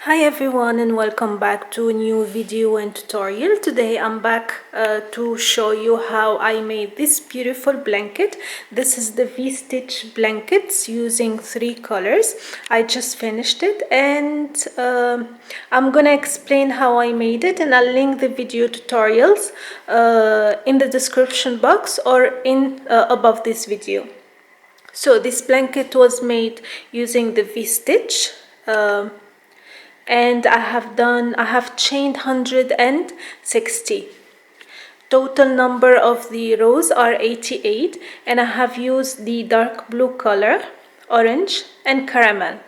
Hi everyone, and welcome back to a new video and tutorial. Today I'm back to show you how I made this beautiful blanket. This is the V-stitch blankets using 3 colors. I just finished it, and I'm gonna explain how I made it, and I'll link the video tutorials in the description box or in above this video. So this blanket was made using the V-stitch. And I have chained 160. Total number of the rows are 88, and I have used the dark blue color, orange and caramel.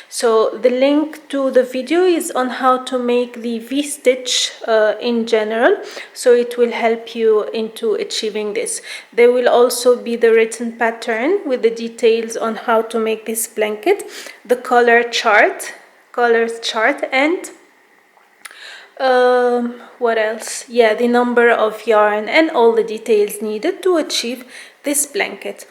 So the link to the video is on how to make the V-stitch in general, so it will help you into achieving this. There will also be the written pattern with the details on how to make this blanket, the colors chart, and what else? Yeah, the number of yarn and all the details needed to achieve this blanket.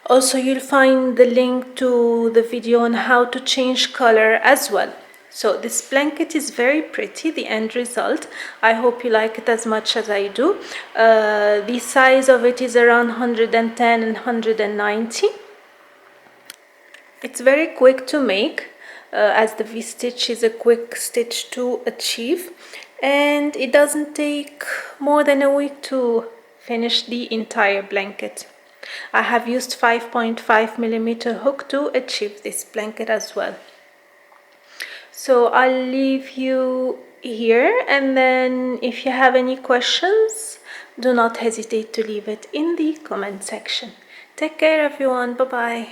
Also, you'll find the link to the video on how to change color as well. So this blanket is very pretty, the end result. I hope you like it as much as I do. The size of it is around 110 and 190. It's very quick to make, as the V-stitch is a quick stitch to achieve, and it doesn't take more than a week to finish the entire blanket. I have used 5.5mm hook to achieve this blanket as well. So I'll leave you here, and then if you have any questions, do not hesitate to leave it in the comment section. Take care everyone, bye bye.